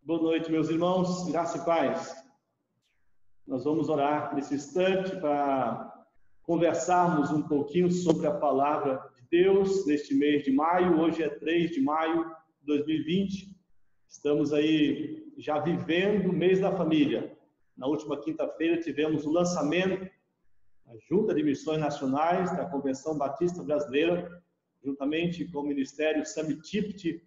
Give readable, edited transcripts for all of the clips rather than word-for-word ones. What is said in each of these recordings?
Boa noite, meus irmãos, graça e paz. Nós vamos orar nesse instante para conversarmos um pouquinho sobre a palavra de Deus neste mês de maio. Hoje é 3 de maio de 2020. Estamos aí já vivendo o mês da família. Na última quinta-feira tivemos o lançamento da Junta de Missões Nacionais da Convenção Batista Brasileira, juntamente com o Ministério Samitipt,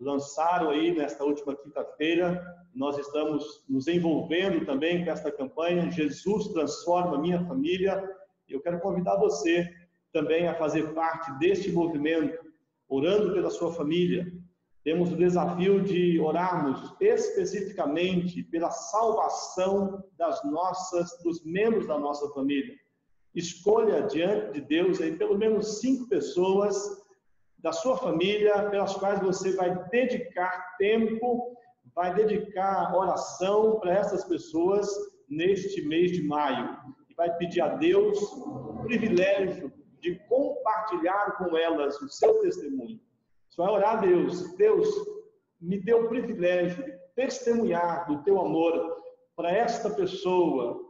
lançaram aí nesta última quinta-feira. Nós estamos nos envolvendo também com esta campanha Jesus Transforma Minha Família. Eu quero convidar você também a fazer parte deste movimento, orando pela sua família. Temos o desafio de orarmos especificamente pela salvação dos membros da nossa família. Escolha diante de Deus aí pelo menos 5 pessoas da sua família, pelas quais você vai dedicar tempo, vai dedicar oração para essas pessoas neste mês de maio. E vai pedir a Deus o privilégio de compartilhar com elas o seu testemunho. Você vai orar a Deus: Deus, me dê o privilégio de testemunhar do teu amor para esta pessoa,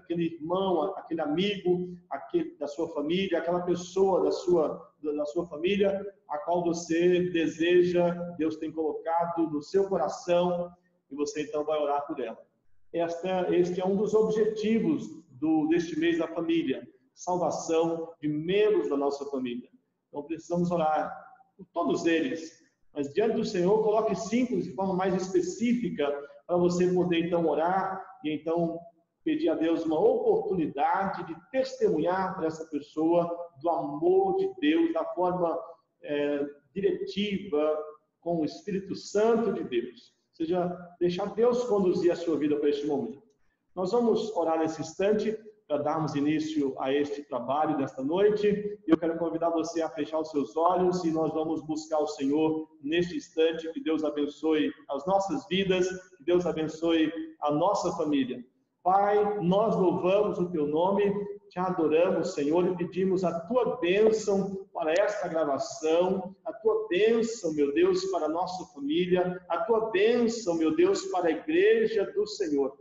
aquele irmão, aquele amigo, aquele da sua família, aquela pessoa da sua família, a qual você deseja, Deus tem colocado no seu coração, e você então vai orar por ela. Este é um dos objetivos deste mês da família, salvação de membros da nossa família. Então precisamos orar por todos eles, mas diante do Senhor, coloque 5 de forma mais específica, para você poder então orar, e então pedir a Deus uma oportunidade de testemunhar para essa pessoa do amor de Deus, da forma diretiva, com o Espírito Santo de Deus. Ou seja, deixar Deus conduzir a sua vida para este momento. Nós vamos orar nesse instante para darmos início a este trabalho desta noite. Eu quero convidar você a fechar os seus olhos e nós vamos buscar o Senhor neste instante. Que Deus abençoe as nossas vidas, que Deus abençoe a nossa família. Pai, nós louvamos o teu nome, te adoramos, Senhor, e pedimos a tua bênção para esta gravação, a tua bênção, meu Deus, para a nossa família, a tua bênção, meu Deus, para a igreja do Senhor.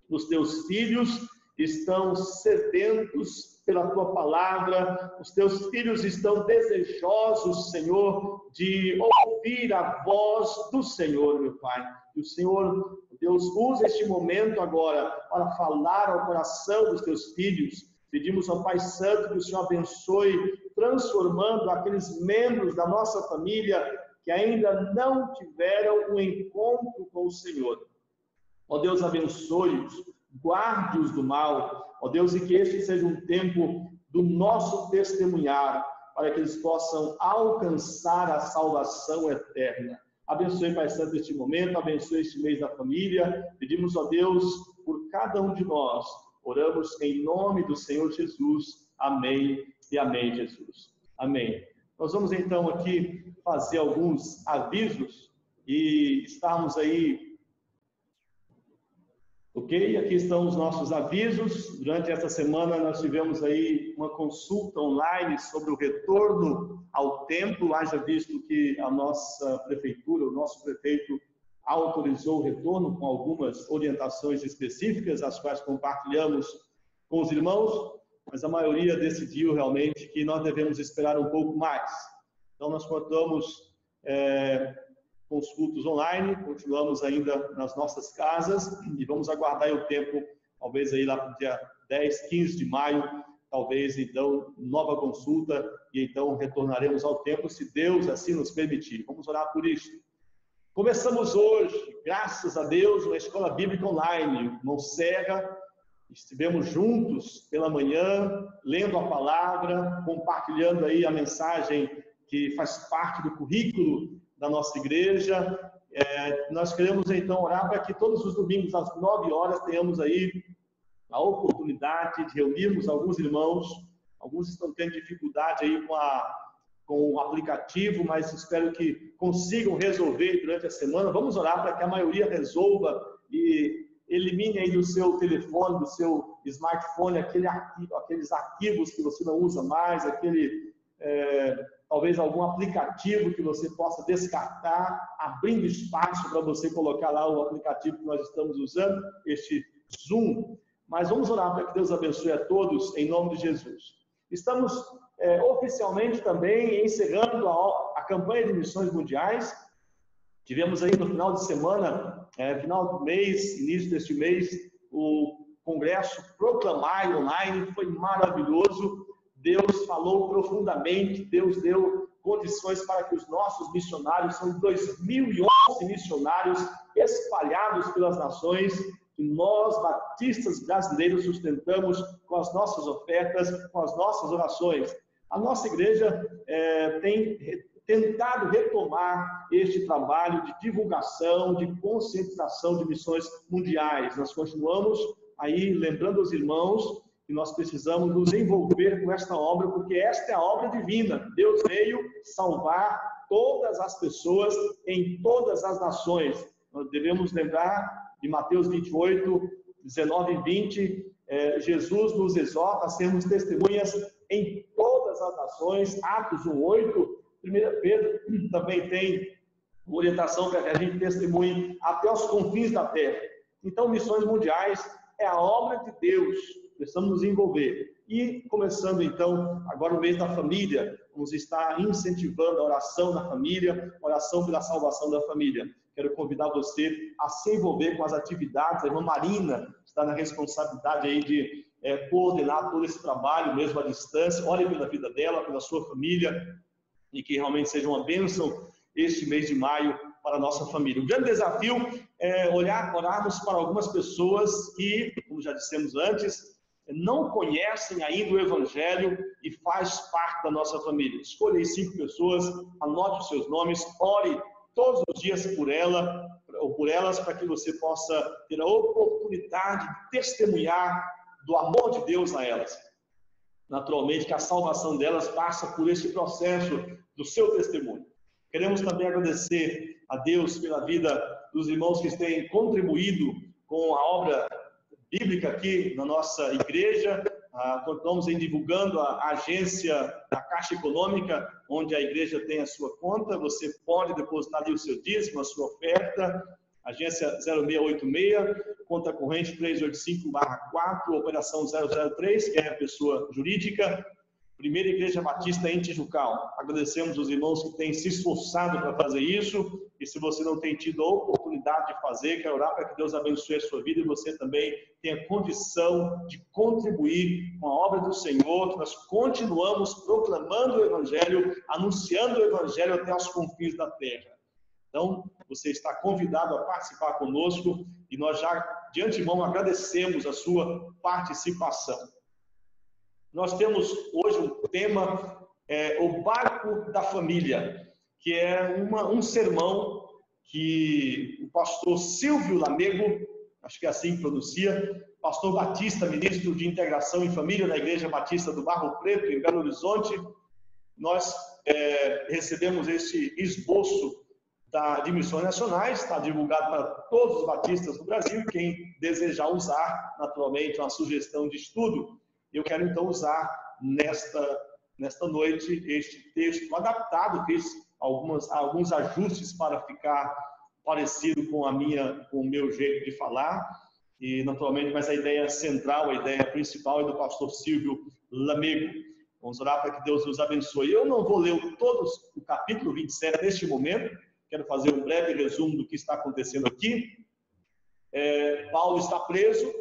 Os teus filhos estão sedentos pela tua palavra, os teus filhos estão desejosos, Senhor, de ouvir a voz do Senhor, meu Pai. Que o Senhor, Deus, use este momento agora para falar ao coração dos teus filhos. Pedimos ao Pai Santo que o Senhor abençoe, transformando aqueles membros da nossa família que ainda não tiveram um encontro com o Senhor. Ó Deus, abençoe-os, guarde-os do mal. Ó Deus, e que este seja um tempo do nosso testemunhar, para que eles possam alcançar a salvação eterna. Abençoe, Pai Santo, este momento, abençoe este mês da família. Pedimos, ó Deus, por cada um de nós. Oramos em nome do Senhor Jesus. Amém e amém, Jesus. Amém. Nós vamos então aqui fazer alguns avisos e estarmos aí. Ok? Aqui estão os nossos avisos. Durante esta semana nós tivemos aí uma consulta online sobre o retorno ao templo. Haja visto que a nossa prefeitura, o nosso prefeito, autorizou o retorno com algumas orientações específicas, as quais compartilhamos com os irmãos, mas a maioria decidiu realmente que nós devemos esperar um pouco mais. Então nós contamos com os cultos online, continuamos ainda nas nossas casas e vamos aguardar o tempo, talvez aí lá para o dia 10, 15 de maio, talvez então nova consulta e então retornaremos ao templo, se Deus assim nos permitir. Vamos orar por isso. Começamos hoje, graças a Deus, uma escola bíblica online, irmão Serra. Estivemos juntos pela manhã, lendo a palavra, compartilhando aí a mensagem que faz parte do currículo da nossa igreja. Nós queremos então orar para que todos os domingos às 9 horas tenhamos aí a oportunidade de reunirmos alguns irmãos. Alguns estão tendo dificuldade aí com o aplicativo, mas espero que consigam resolver durante a semana. Vamos orar para que a maioria resolva e elimine aí do seu telefone, do seu smartphone, aqueles arquivos que você não usa mais, talvez algum aplicativo que você possa descartar, abrindo espaço para você colocar lá o aplicativo que nós estamos usando, este Zoom. Mas vamos orar para que Deus abençoe a todos, em nome de Jesus. Estamos oficialmente também encerrando a campanha de missões mundiais. Tivemos aí no final de semana, final do mês, início deste mês, o congresso Proclamar online, foi maravilhoso. Deus falou profundamente, Deus deu condições para que os nossos missionários, são 2011 missionários espalhados pelas nações, que nós, batistas brasileiros, sustentamos com as nossas ofertas, com as nossas orações. A nossa igreja tem tentado retomar este trabalho de divulgação, de conscientização de missões mundiais. Nós continuamos aí lembrando os irmãos que nós precisamos nos envolver com esta obra, porque esta é a obra divina. Deus veio salvar todas as pessoas em todas as nações. Nós devemos lembrar de Mateus 28, 19 e 20, Jesus nos exorta a sermos testemunhas em todas as nações. Atos 1:8, 1 Pedro também tem orientação para que a gente testemunhe até os confins da terra. Então, missões mundiais é a obra de Deus, precisamos nos envolver. E começando então, agora o mês da família, vamos estar incentivando a oração na família, oração pela salvação da família. Quero convidar você a se envolver com as atividades. A irmã Marina está na responsabilidade aí de coordenar todo esse trabalho, mesmo à distância. Ore pela vida dela, pela sua família, e que realmente seja uma bênção este mês de maio para a nossa família. O grande desafio é orarmos para algumas pessoas que, como já dissemos antes, não conhecem ainda o Evangelho e faz parte da nossa família. Escolha aí 5 pessoas, anote os seus nomes, ore todos os dias por ela ou por elas, para que você possa ter a oportunidade de testemunhar do amor de Deus a elas. Naturalmente que a salvação delas passa por esse processo do seu testemunho. Queremos também agradecer a Deus pela vida dos irmãos que têm contribuído com a obra bíblica aqui na nossa igreja. Continuamos divulgando a agência da Caixa Econômica, onde a igreja tem a sua conta. Você pode depositar ali o seu dízimo, a sua oferta. Agência 0686, conta corrente 385/4, operação 003, que é a pessoa jurídica. Primeira Igreja Batista em Tijucal. Agradecemos os irmãos que têm se esforçado para fazer isso. E se você não tem tido a oportunidade de fazer, quero orar para que Deus abençoe a sua vida e você também tenha condição de contribuir com a obra do Senhor, que nós continuamos proclamando o Evangelho, anunciando o Evangelho até os confins da terra. Então, você está convidado a participar conosco e nós já, de antemão, agradecemos a sua participação. Nós temos hoje um tema, o barco da família, que é um sermão que o pastor Silvio Lamego, acho que é assim que pronuncia, pastor batista, ministro de integração e família da Igreja Batista do Barro Preto, em Belo Horizonte. Nós recebemos esse esboço de missões nacionais, está divulgado para todos os batistas do Brasil. Quem desejar usar, naturalmente, uma sugestão de estudo, eu quero então usar nesta noite este texto adaptado, fiz alguns ajustes para ficar parecido com o meu jeito de falar, e naturalmente, mas a ideia central, a ideia principal é do pastor Silvio Lamego. Vamos orar para que Deus nos abençoe. Eu não vou ler o capítulo 27 neste momento, quero fazer um breve resumo do que está acontecendo aqui. Paulo está preso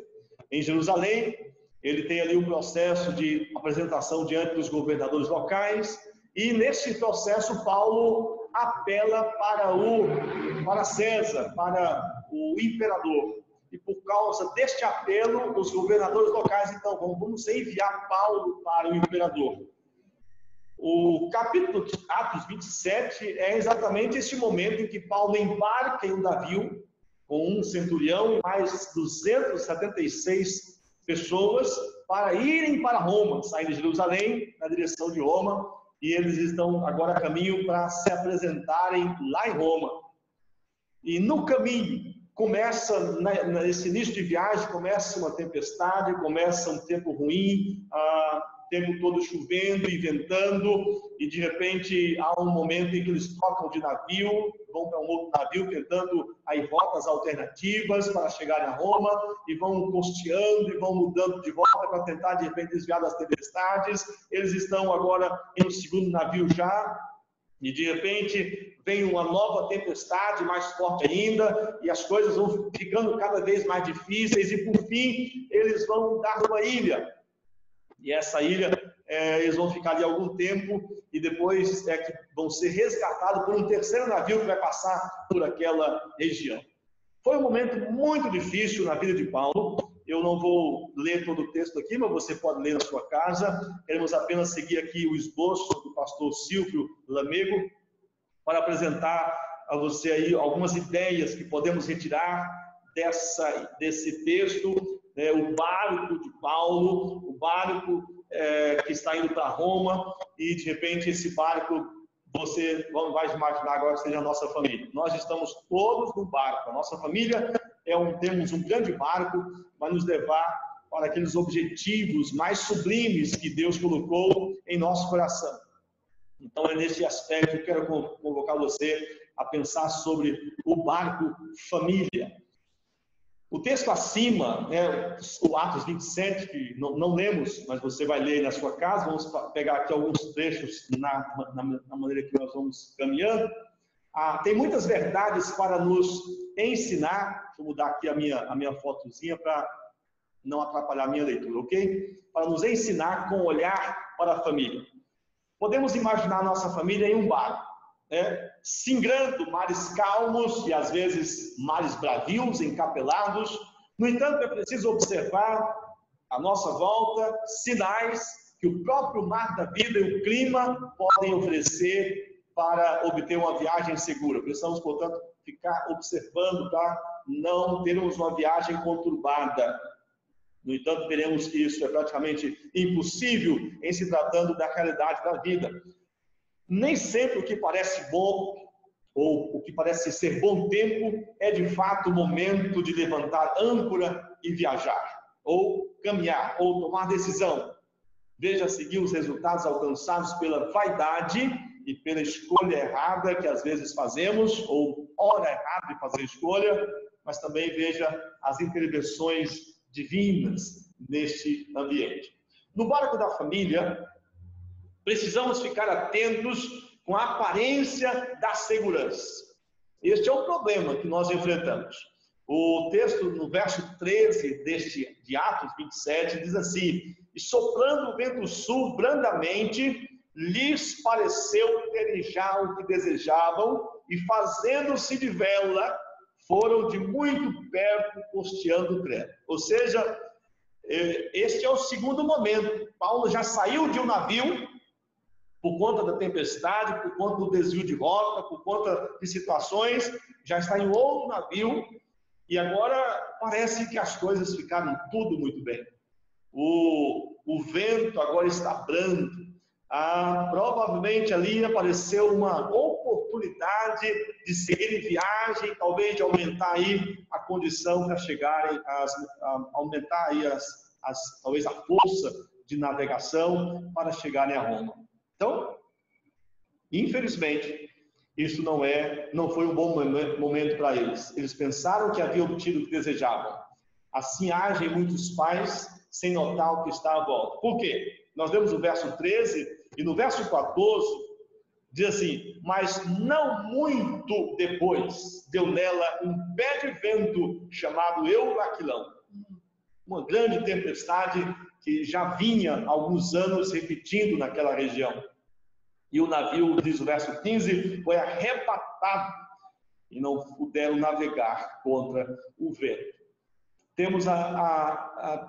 em Jerusalém. Ele tem ali um processo de apresentação diante dos governadores locais, e nesse processo Paulo apela para César, para o imperador. E por causa deste apelo, os governadores locais, então, vamos enviar Paulo para o imperador. O capítulo de Atos 27 é exatamente esse momento em que Paulo embarca em um navio com um centurião e mais 276 pessoas para irem para Roma, saem de Jerusalém na direção de Roma, e eles estão agora a caminho para se apresentarem lá em Roma. E no caminho, nesse início de viagem, começa uma tempestade, começa um tempo ruim, tempo todo chovendo e ventando, e de repente há um momento em que eles trocam de navio, vão para um outro navio tentando aí rotas alternativas para chegarem a Roma, e vão costeando e vão mudando de volta para tentar de repente desviar das tempestades. Eles estão agora em um segundo navio já, e de repente vem uma nova tempestade mais forte ainda, e as coisas vão ficando cada vez mais difíceis, e por fim eles vão dar uma ilha. E essa ilha, eles vão ficar ali algum tempo, e depois que vão ser resgatados por um terceiro navio que vai passar por aquela região. Foi um momento muito difícil na vida de Paulo. Eu não vou ler todo o texto aqui, mas você pode ler na sua casa. Queremos apenas seguir aqui o esboço do pastor Silvio Lamego, para apresentar a você aí algumas ideias que podemos retirar desse texto, o barco de Paulo, o barco que está indo para Roma, e de repente esse barco, você vai imaginar agora que seja a nossa família. Nós estamos todos no barco, a nossa família temos um grande barco, vai nos levar para aqueles objetivos mais sublimes que Deus colocou em nosso coração. Então é nesse aspecto que eu quero convocar você a pensar sobre o barco família. O texto acima, o Atos 27, que não lemos, mas você vai ler na sua casa. Vamos pegar aqui alguns trechos na maneira que nós vamos caminhando. Tem muitas verdades para nos ensinar. Deixa eu mudar aqui a minha fotozinha para não atrapalhar a minha leitura, ok? Para nos ensinar com olhar para a família. Podemos imaginar nossa família em um barco, singrando mares calmos e às vezes mares bravios, encapelados. No entanto, é preciso observar à nossa volta sinais que o próprio mar da vida e o clima podem oferecer para obter uma viagem segura. Precisamos, portanto, ficar observando para não termos uma viagem conturbada. No entanto, veremos que isso é praticamente impossível em se tratando da realidade da vida. Nem sempre o que parece bom, ou o que parece ser bom tempo, é de fato o momento de levantar âncora e viajar, ou caminhar, ou tomar decisão. Veja a seguir os resultados alcançados pela vaidade e pela escolha errada que às vezes fazemos, ou hora errada de fazer escolha, mas também veja as intervenções divinas neste ambiente. No barco da família, precisamos ficar atentos com a aparência da segurança. Este é o problema que nós enfrentamos. O texto, no verso 13 de Atos 27, diz assim: e soprando o vento sul brandamente, lhes pareceu terem já o que desejavam, e fazendo-se de vela, foram de muito perto costeando o Creta. Ou seja, este é o segundo momento. Paulo já saiu de um navio por conta da tempestade, por conta do desvio de rota, por conta de situações, já está em outro navio, e agora parece que as coisas ficaram tudo muito bem. O vento agora está brando. Provavelmente ali apareceu uma oportunidade de seguir em viagem, talvez de aumentar aí a condição para chegarem, aumentar aí talvez a força de navegação para chegarem a Roma. Então, infelizmente, isso não foi um bom momento para eles. Eles pensaram que haviam obtido o que desejavam. Assim agem muitos pais sem notar o que está à volta. Por quê? Nós lemos o verso 13 e no verso 14 diz assim: mas não muito depois deu nela um pé de vento chamado Euraquilão, uma grande tempestade que já vinha há alguns anos repetindo naquela região. E o navio, diz o verso 15, foi arrebatado e não puderam navegar contra o vento. Temos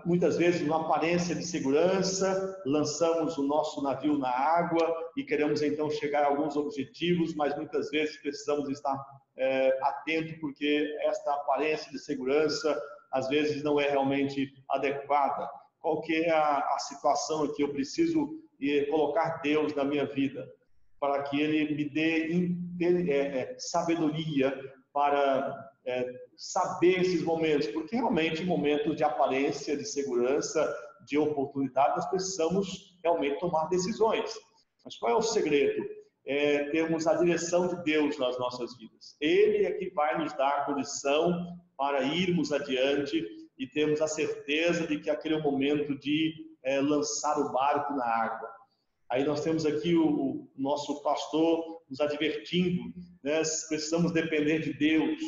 muitas vezes uma aparência de segurança, lançamos o nosso navio na água e queremos então chegar a alguns objetivos, mas muitas vezes precisamos estar atentos, porque esta aparência de segurança às vezes não é realmente adequada. Qual que é a situação aqui? Eu preciso colocar Deus na minha vida, para que Ele me dê sabedoria para saber esses momentos, porque realmente momentos de aparência, de segurança, de oportunidade, nós precisamos realmente tomar decisões. Mas qual é o segredo? É termos a direção de Deus nas nossas vidas. Ele é que vai nos dar a condição para irmos adiante e termos a certeza de que aquele é o momento de lançar o barco na água. Aí nós temos aqui o nosso pastor nos advertindo, né? Precisamos depender de Deus.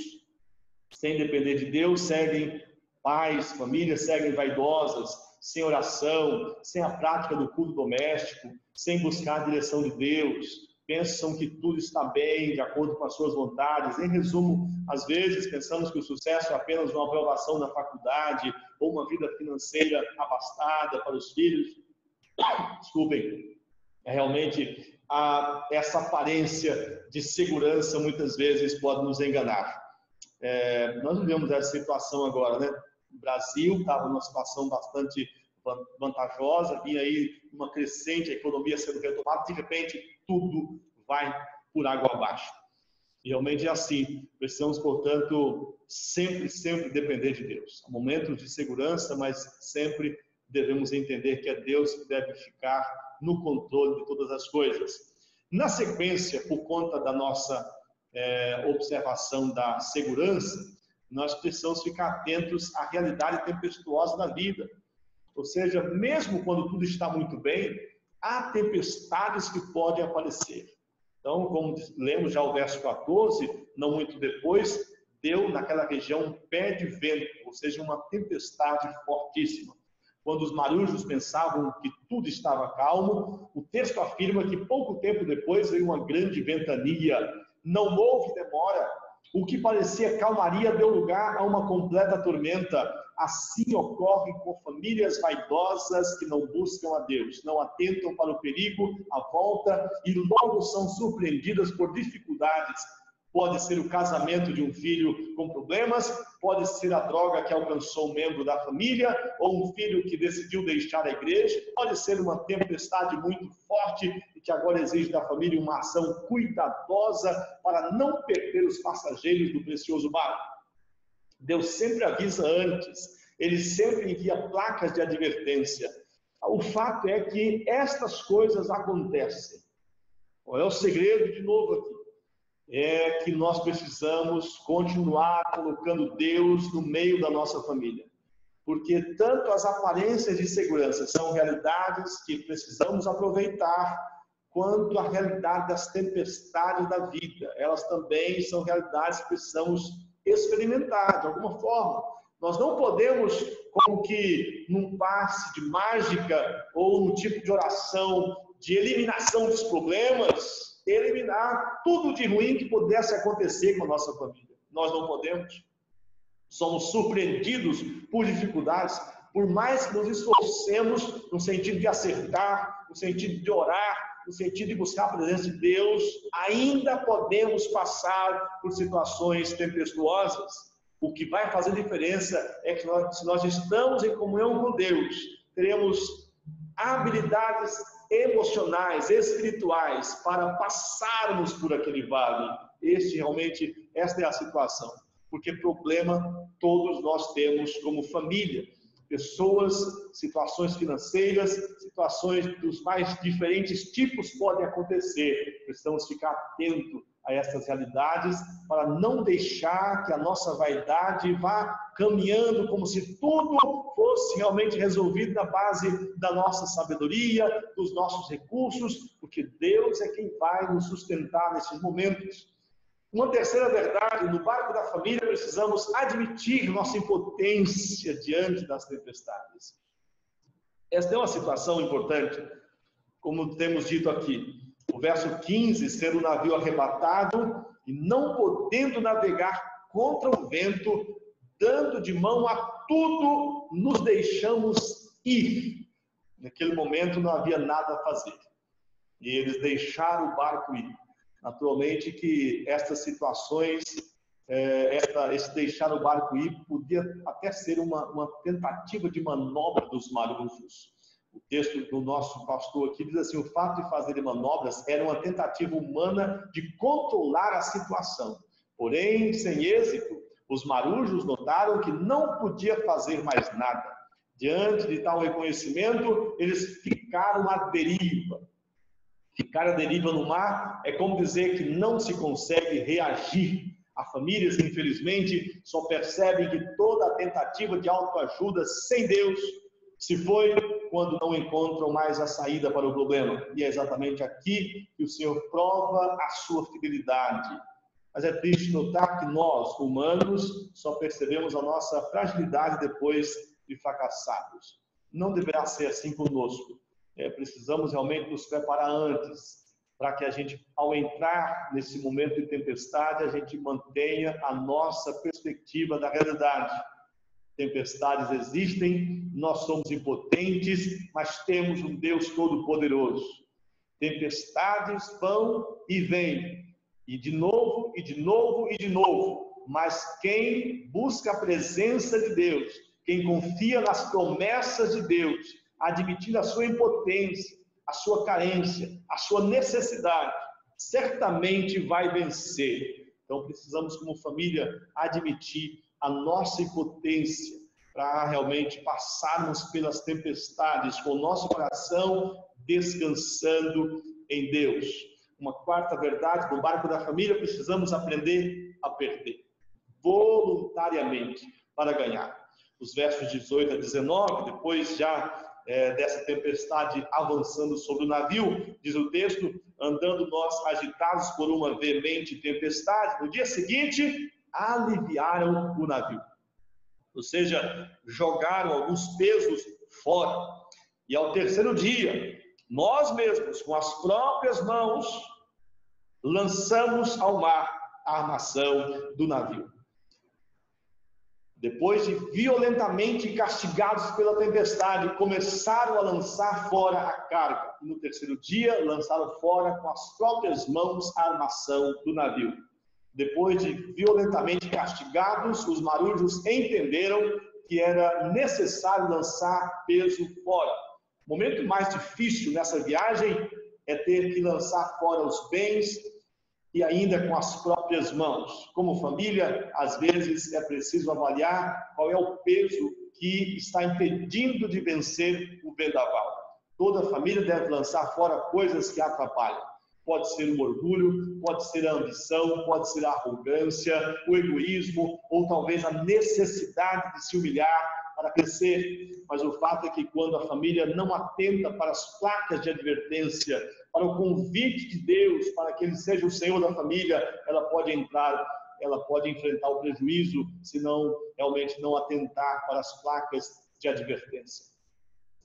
Sem depender de Deus, seguem pais, famílias seguem vaidosas, sem oração, sem a prática do culto doméstico, sem buscar a direção de Deus, pensam que tudo está bem, de acordo com as suas vontades. Em resumo, às vezes pensamos que o sucesso é apenas uma aprovação na faculdade ou uma vida financeira abastada para os filhos. Desculpem, realmente essa aparência de segurança muitas vezes pode nos enganar. Nós vivemos essa situação agora, né? O Brasil estava numa situação bastante vantajosa, vinha aí uma crescente, a economia sendo retomada, de repente tudo vai por água abaixo. E realmente é assim. Precisamos, portanto, sempre depender de Deus. Há momentos de segurança, mas sempre devemos entender que é Deus que deve ficar no controle de todas as coisas. Na sequência, por conta da nossa observação da segurança, nós precisamos ficar atentos à realidade tempestuosa da vida. Ou seja, mesmo quando tudo está muito bem, há tempestades que podem aparecer. Então, como lemos já o verso 14, não muito depois, deu naquela região um pé de vento, ou seja, uma tempestade fortíssima. Quando os marujos pensavam que tudo estava calmo, o texto afirma que pouco tempo depois veio uma grande ventania. Não houve demora. O que parecia calmaria deu lugar a uma completa tormenta. Assim ocorre com famílias vaidosas que não buscam a Deus, não atentam para o perigo à volta e logo são surpreendidas por dificuldades. Pode ser o casamento de um filho com problemas, pode ser a droga que alcançou um membro da família, ou um filho que decidiu deixar a igreja, pode ser uma tempestade muito forte e que agora exige da família uma ação cuidadosa para não perder os passageiros do precioso barco. Deus sempre avisa antes, Ele sempre envia placas de advertência. O fato é que estas coisas acontecem. Qual é o segredo, de novo aqui? É que nós precisamos continuar colocando Deus no meio da nossa família. Porque tanto as aparências de segurança são realidades que precisamos aproveitar, quanto a realidade das tempestades da vida. Elas também são realidades que precisamos experimentar de alguma forma. Nós não podemos, como que num passe de mágica ou num tipo de oração de eliminação dos problemas, eliminar tudo de ruim que pudesse acontecer com a nossa família. Nós não podemos. Somos surpreendidos por dificuldades, por mais que nos esforcemos no sentido de acertar, no sentido de orar, no sentido de buscar a presença de Deus, ainda podemos passar por situações tempestuosas. O que vai fazer diferença é que se nós estamos em comunhão com Deus, teremos habilidades emocionais, espirituais, para passarmos por aquele vale. Esta é a situação. Porque problema todos nós temos como família. Pessoas, situações financeiras, situações dos mais diferentes tipos podem acontecer. Precisamos ficar atentos a essas realidades para não deixar que a nossa vaidade vá caminhando como se tudo fosse realmente resolvido na base da nossa sabedoria, dos nossos recursos, porque Deus é quem vai nos sustentar nesses momentos. Uma terceira verdade, no barco da família precisamos admitir nossa impotência diante das tempestades. Esta é uma situação importante, como temos dito aqui. O verso 15, ser o navio arrebatado e não podendo navegar contra o vento, dando de mão a tudo, nos deixamos ir. Naquele momento não havia nada a fazer. E eles deixaram o barco ir. Naturalmente que estas situações, esse deixar o barco ir, podia até ser uma tentativa de manobra dos marujos. O texto do nosso pastor aqui diz assim: o fato de fazerem manobras era uma tentativa humana de controlar a situação. Porém, sem êxito, os marujos notaram que não podia fazer mais nada. Diante de tal reconhecimento, eles ficaram à deriva. Ficar à deriva no mar é como dizer que não se consegue reagir. Há famílias que, infelizmente, só percebem que toda a tentativa de autoajuda sem Deus se foi quando não encontram mais a saída para o problema. E é exatamente aqui que o Senhor prova a sua fidelidade. Mas é triste notar que nós, humanos, só percebemos a nossa fragilidade depois de fracassados. Não deverá ser assim conosco. Precisamos realmente nos preparar antes, para que a gente, ao entrar nesse momento de tempestade, a gente mantenha a nossa perspectiva da realidade. Tempestades existem, nós somos impotentes, mas temos um Deus Todo-Poderoso. Tempestades vão e vêm, e de novo, e de novo, e de novo. Mas quem busca a presença de Deus, quem confia nas promessas de Deus, admitindo a sua impotência, a sua carência, a sua necessidade, certamente vai vencer. Então precisamos, como família, admitir a nossa impotência para realmente passarmos pelas tempestades com o nosso coração descansando em Deus. Uma quarta verdade, no barco da família, precisamos aprender a perder voluntariamente para ganhar. Os versos 18 a 19, depois já dessa tempestade avançando sobre o navio, diz o texto: andando nós agitados por uma veemente tempestade, no dia seguinte aliviaram o navio. Ou seja, jogaram alguns pesos fora. E ao terceiro dia, nós mesmos, com as próprias mãos, lançamos ao mar a armação do navio. Depois de violentamente castigados pela tempestade, começaram a lançar fora a carga. E no terceiro dia, lançaram fora com as próprias mãos a armação do navio. Depois de violentamente castigados, os marujos entenderam que era necessário lançar peso fora. O momento mais difícil nessa viagem é ter que lançar fora os bens e ainda com as próprias mãos. Como família, às vezes é preciso avaliar qual é o peso que está impedindo de vencer o vendaval. Toda família deve lançar fora coisas que atrapalham. Pode ser o orgulho, pode ser a ambição, pode ser a arrogância, o egoísmo, ou talvez a necessidade de se humilhar para crescer. Mas o fato é que quando a família não atenta para as placas de advertência, para o convite de Deus, para que Ele seja o Senhor da família, ela pode enfrentar o prejuízo, se não realmente não atentar para as placas de advertência.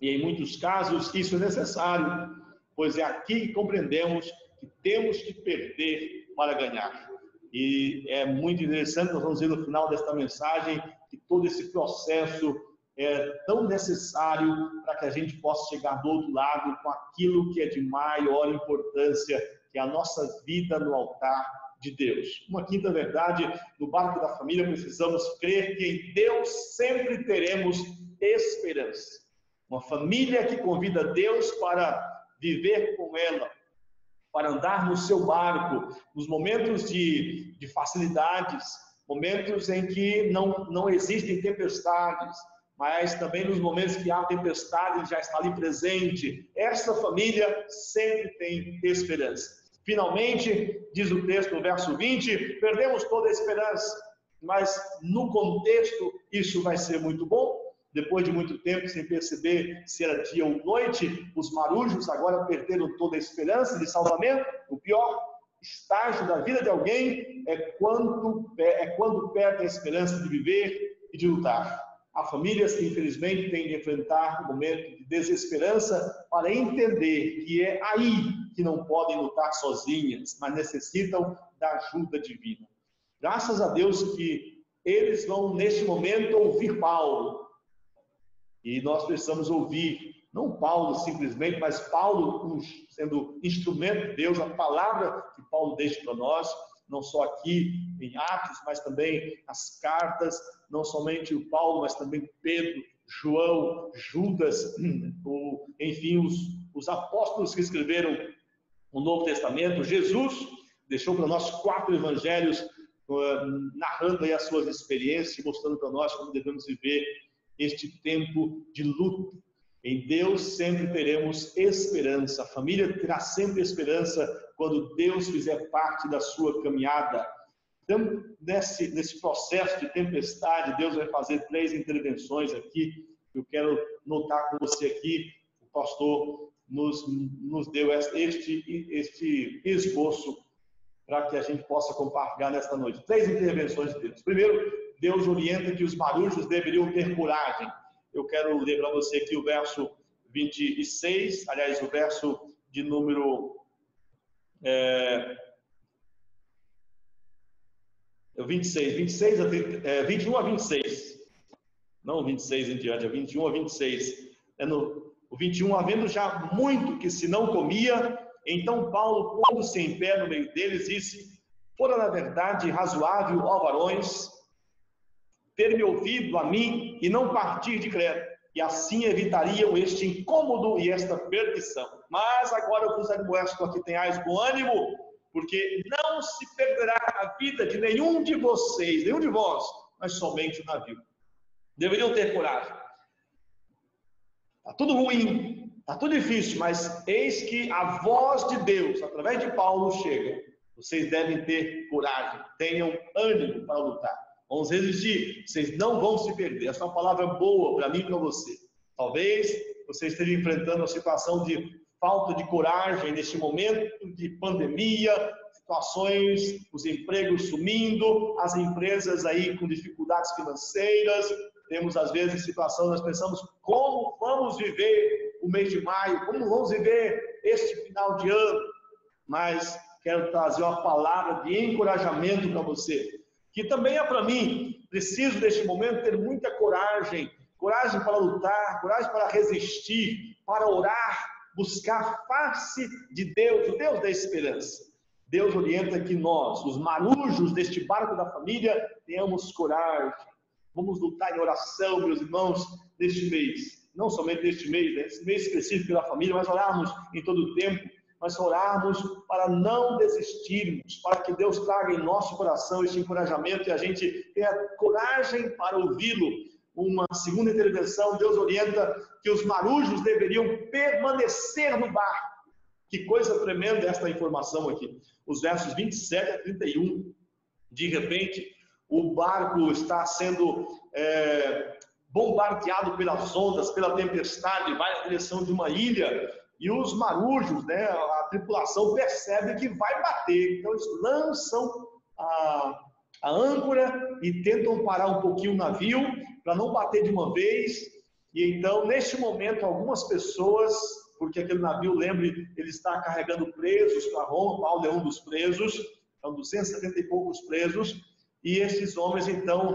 E em muitos casos isso é necessário, pois é aqui que compreendemos que temos que perder para ganhar. E é muito interessante, nós vamos ver no final desta mensagem, que todo esse processo é tão necessário para que a gente possa chegar do outro lado com aquilo que é de maior importância, que é a nossa vida no altar de Deus. Uma quinta verdade, no barco da família precisamos crer que em Deus sempre teremos esperança. Uma família que convida Deus para viver com ela, para andar no seu barco, nos momentos de facilidades, momentos em que não existem tempestades, mas também nos momentos que há tempestade, ele já está ali presente. Essa família sempre tem esperança. Finalmente, diz o texto no verso 20, perdemos toda a esperança, mas no contexto isso vai ser muito bom. Depois de muito tempo, sem perceber se era dia ou noite, os marujos agora perderam toda a esperança de salvamento. O pior estágio da vida de alguém é quando perde a esperança de viver e de lutar. Há famílias que, infelizmente, têm de enfrentar um momento de desesperança para entender que é aí que não podem lutar sozinhas, mas necessitam da ajuda divina. Graças a Deus que eles vão, neste momento, ouvir Paulo. E nós precisamos ouvir, não Paulo simplesmente, mas Paulo sendo instrumento de Deus, a palavra que Paulo deixa para nós, não só aqui em Atos, mas também as cartas, não somente o Paulo, mas também Pedro, João, Judas, enfim, os apóstolos que escreveram o Novo Testamento. Jesus deixou para nós 4 evangelhos, narrando aí as suas experiências, mostrando para nós como devemos viver este tempo de luta. Em Deus sempre teremos esperança. A família terá sempre esperança quando Deus fizer parte da sua caminhada. Então, nesse processo de tempestade, Deus vai fazer 3 intervenções aqui. Eu quero notar com você aqui, o pastor nos deu este esboço para que a gente possa compartilhar nesta noite. 3 intervenções de Deus. Primeiro, Deus orienta que os marujos deveriam ter coragem. Eu quero ler para você aqui o verso 26, aliás, o verso de número 21 a 26. Não 26 em diante, é 21 a 26. O 21, havendo já muito que se não comia, então Paulo, pondo-se em pé no meio deles, disse: fora na verdade razoável, ó varões, ter me ouvido a mim e não partir de Creta, e assim evitariam este incômodo e esta perdição. Mas agora eu vos admoesto a que tenhais bom ânimo, porque não se perderá a vida de nenhum de vocês, nenhum de vós, mas somente o navio. Deveriam ter coragem. Está tudo ruim, está tudo difícil, mas eis que a voz de Deus, através de Paulo, chega. Vocês devem ter coragem, tenham ânimo para lutar. Vamos resistir, vocês não vão se perder. Essa é uma palavra boa para mim e para você. Talvez você esteja enfrentando uma situação de falta de coragem neste momento de pandemia, situações, os empregos sumindo, as empresas aí com dificuldades financeiras. Temos às vezes situação, nós pensamos como vamos viver o mês de maio, como vamos viver este final de ano. Mas quero trazer uma palavra de encorajamento para você, que também é para mim. Preciso neste momento ter muita coragem, coragem para lutar, coragem para resistir, para orar, buscar a face de Deus, o Deus da esperança. Deus orienta que nós, os marujos deste barco da família, tenhamos coragem. Vamos lutar em oração, meus irmãos, neste mês. Não somente neste mês, nesse mês específico da família, mas orarmos em todo o tempo. Mas orarmos para não desistirmos, para que Deus traga em nosso coração este encorajamento e a gente tenha coragem para ouvi-lo. Uma segunda intervenção, Deus orienta que os marujos deveriam permanecer no barco. Que coisa tremenda esta informação aqui. Os versos 27 a 31, de repente, o barco está sendo bombardeado pelas ondas, pela tempestade, vai na direção de uma ilha, e os marujos, né, a tripulação percebe que vai bater, então eles lançam a âncora e tentam parar um pouquinho o navio, para não bater de uma vez. E então, neste momento, algumas pessoas, porque aquele navio, lembre, ele está carregando presos para Roma, Paulo é um dos presos, são 270 e poucos presos, e esses homens então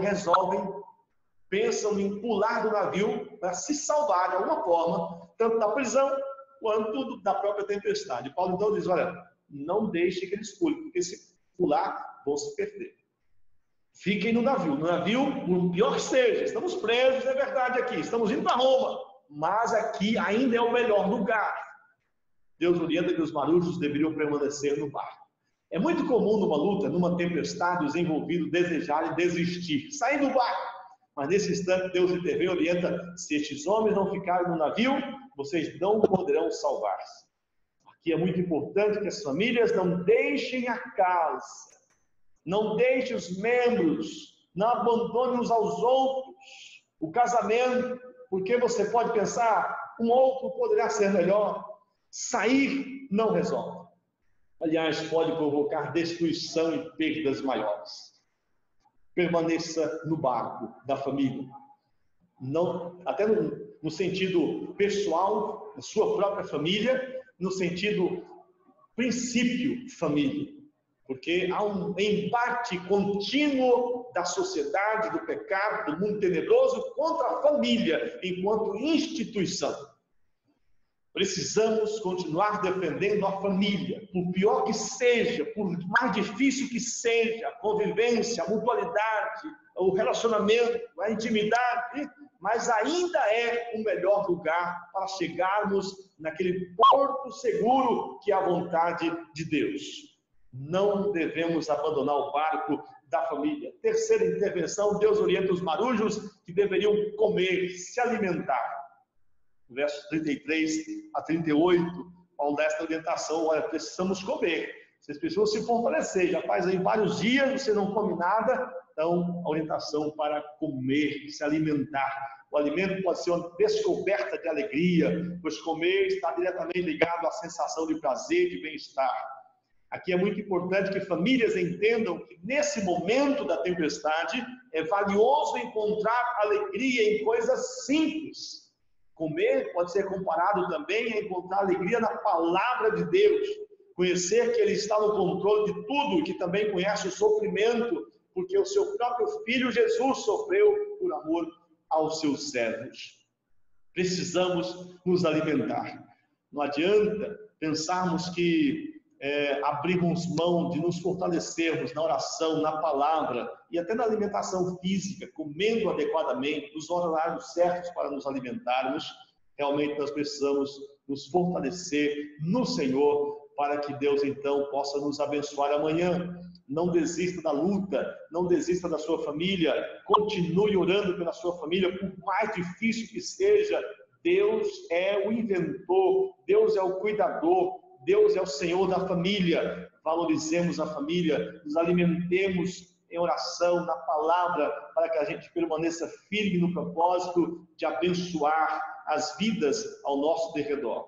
pensam em pular do navio para se salvar de alguma forma, tanto da prisão quanto da própria tempestade. Paulo então diz: olha, não deixe que eles pulem, porque se pular, vão se perder. Fiquem no navio, por pior que seja, estamos presos, é verdade aqui, estamos indo para Roma, mas aqui ainda é o melhor lugar. Deus orienta que os marujos deveriam permanecer no barco. É muito comum numa luta, numa tempestade, os envolvidos desejarem desistir, sair do barco. Mas nesse instante Deus intervém e orienta: se estes homens não ficarem no navio, vocês não poderão salvar-se. Aqui é muito importante que as famílias não deixem a casa, não deixem os membros, não abandonem uns aos outros, o casamento, porque você pode pensar, um outro poderá ser melhor. Sair não resolve. Aliás, pode provocar destruição e perdas maiores. Permaneça no barco da família. Não, até no sentido pessoal, na sua própria família, no sentido princípio família. Porque há um embate contínuo da sociedade, do pecado, do mundo tenebroso contra a família enquanto instituição. Precisamos continuar defendendo a família, por pior que seja, por mais difícil que seja, a convivência, a mutualidade, o relacionamento, a intimidade, mas ainda é o melhor lugar para chegarmos naquele porto seguro que é a vontade de Deus. Não devemos abandonar o barco da família. Terceira intervenção, Deus orienta os marujos que deveriam comer, se alimentar. versos 33 a 38, Paulo dá esta orientação: olha, precisamos comer. Vocês precisam se fortalecer. Já faz aí vários dias, você não come nada. Então, a orientação para comer, se alimentar. O alimento pode ser uma descoberta de alegria, pois comer está diretamente ligado à sensação de prazer, de bem-estar. Aqui é muito importante que famílias entendam que nesse momento da tempestade é valioso encontrar alegria em coisas simples. Comer pode ser comparado também a encontrar alegria na palavra de Deus. Conhecer que Ele está no controle de tudo e que também conhece o sofrimento, porque o seu próprio Filho Jesus sofreu por amor aos seus servos. Precisamos nos alimentar. Não adianta pensarmos que abrirmos mão de nos fortalecermos na oração, na palavra e até na alimentação física, comendo adequadamente, nos horários certos para nos alimentarmos. Realmente nós precisamos nos fortalecer no Senhor para que Deus então possa nos abençoar amanhã. Não desista da luta, não desista da sua família, continue orando pela sua família, por mais difícil que seja. Deus é o inventor, Deus é o cuidador, Deus é o Senhor da família. Valorizemos a família, nos alimentemos em oração, na palavra, para que a gente permaneça firme no propósito de abençoar as vidas ao nosso derredor.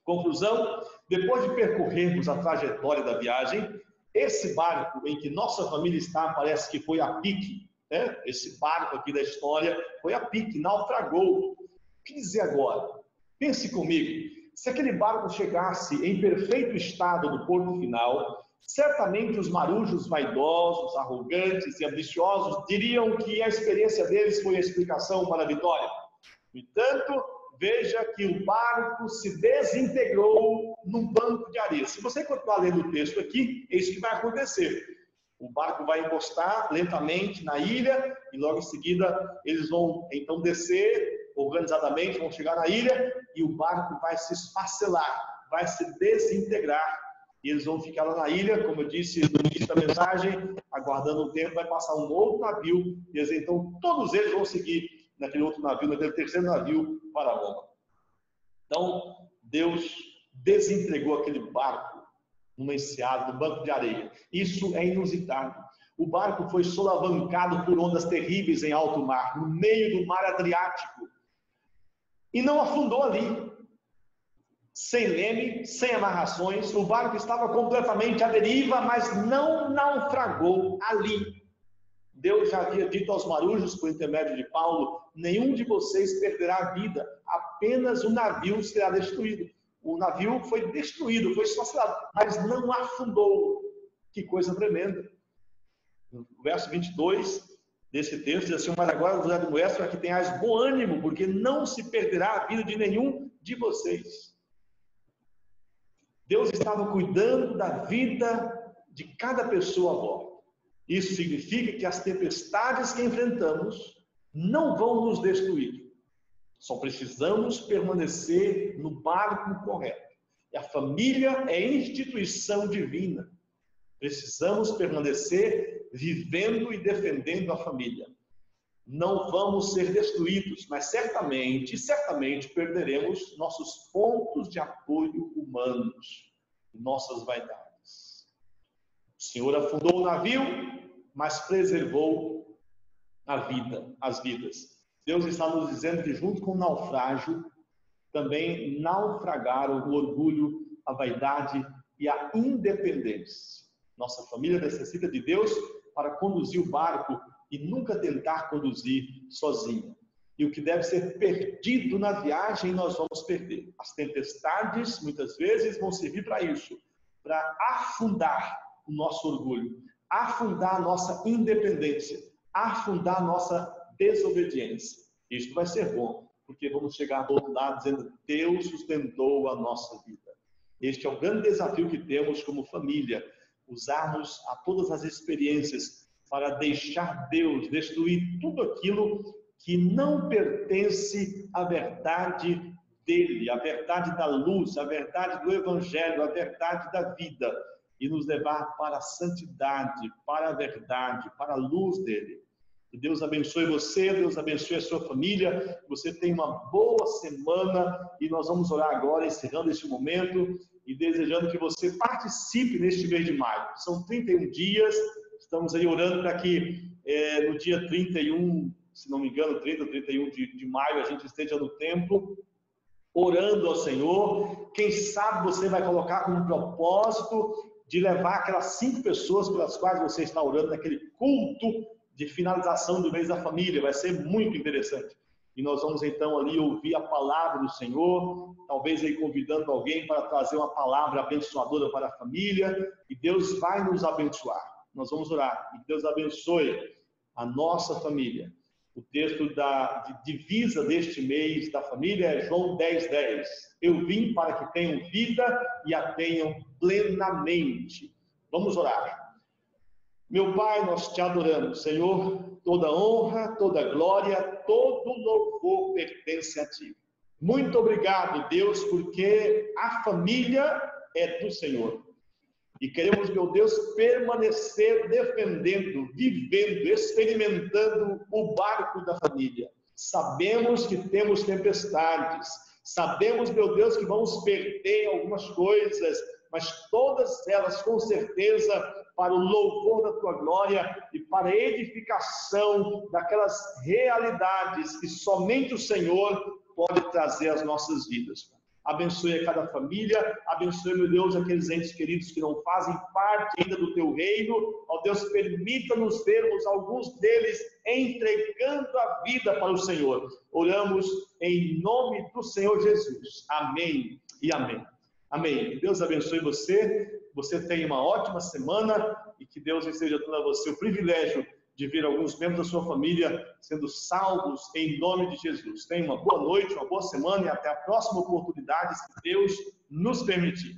Conclusão: depois de percorrermos a trajetória da viagem, esse barco em que nossa família está parece que foi a pique, né? Esse barco aqui da história foi a pique, naufragou. O que dizer agora? Pense comigo. Se aquele barco chegasse em perfeito estado no porto final, certamente os marujos vaidosos, arrogantes e ambiciosos diriam que a experiência deles foi a explicação para a vitória. No entanto, veja que o barco se desintegrou num banco de areia. Se você continuar lendo o texto aqui, é isso que vai acontecer. O barco vai encostar lentamente na ilha e logo em seguida eles vão então descer organizadamente, vão chegar na ilha e o barco vai se esfacelar, vai se desintegrar. E eles vão ficar lá na ilha, como eu disse no início da mensagem, aguardando o tempo, vai passar um outro navio, e eles, então todos eles vão seguir naquele outro navio, naquele terceiro navio para Roma. Então, Deus desentregou aquele barco numa enseada, no banco de areia. Isso é inusitado. O barco foi solavancado por ondas terríveis em alto mar, no meio do mar Adriático. E não afundou ali. Sem leme, sem amarrações, o barco estava completamente à deriva, mas não naufragou ali. Deus já havia dito aos marujos, por intermédio de Paulo: nenhum de vocês perderá a vida, apenas o navio será destruído. O navio foi destruído, foi esfacelado, mas não afundou. Que coisa tremenda. No verso 22 desse texto diz assim: mas agora vos admoesto para que tenhais bom ânimo, porque não se perderá a vida de nenhum de vocês. Deus estava cuidando da vida de cada pessoa a bordo. Isso significa que as tempestades que enfrentamos não vão nos destruir. Só precisamos permanecer no barco correto. E a família é instituição divina. Precisamos permanecer vivendo e defendendo a família. Não vamos ser destruídos, mas certamente perderemos nossos pontos de apoio humanos, nossas vaidades. O Senhor afundou o navio, mas preservou as vidas. Deus está nos dizendo que junto com o naufrágio, também naufragaram o orgulho, a vaidade e a independência. Nossa família necessita de Deus para conduzir o barco e nunca tentar conduzir sozinho. E o que deve ser perdido na viagem, nós vamos perder. As tempestades, muitas vezes, vão servir para isso, para afundar o nosso orgulho, afundar a nossa independência, afundar a nossa desobediência. Isto vai ser bom, porque vamos chegar do outro lado dizendo: Deus sustentou a nossa vida. Este é o grande desafio que temos como família, usarmos a todas as experiências para deixar Deus destruir tudo aquilo que não pertence à verdade dele, à verdade da luz, à verdade do Evangelho, à verdade da vida, e nos levar para a santidade, para a verdade, para a luz dele. Que Deus abençoe você, Deus abençoe a sua família, que você tenha uma boa semana e nós vamos orar agora, encerrando este momento e desejando que você participe neste mês de maio. São 31 dias, estamos aí orando para que no dia 31, se não me engano, 30 ou 31 de maio, a gente esteja no templo, orando ao Senhor. Quem sabe você vai colocar como propósito de levar aquelas 5 pessoas pelas quais você está orando naquele culto de finalização do mês da família. Vai ser muito interessante. E nós vamos então ali ouvir a palavra do Senhor, talvez aí convidando alguém para trazer uma palavra abençoadora para a família, e Deus vai nos abençoar. Nós vamos orar, e Deus abençoe a nossa família. O texto de divisa deste mês da família é João 10:10. Eu vim para que tenham vida e a tenham plenamente. Vamos orar. Meu Pai, nós te adoramos, Senhor. Toda honra, toda glória, todo louvor pertence a Ti. Muito obrigado, Deus, porque a família é do Senhor. E queremos, meu Deus, permanecer defendendo, vivendo, experimentando o barco da família. Sabemos que temos tempestades, sabemos, meu Deus, que vamos perder algumas coisas, mas todas elas, com certeza, para o louvor da Tua glória e para a edificação daquelas realidades que somente o Senhor pode trazer às nossas vidas. Abençoe a cada família, abençoe, meu Deus, aqueles entes queridos que não fazem parte ainda do Teu reino. Ó Deus, permita-nos vermos alguns deles entregando a vida para o Senhor. Oramos em nome do Senhor Jesus. Amém e amém. Amém. Que Deus abençoe você, você tenha uma ótima semana e que Deus esteja dando a você o privilégio de ver alguns membros da sua família sendo salvos em nome de Jesus. Tenha uma boa noite, uma boa semana e até a próxima oportunidade, se Deus nos permitir.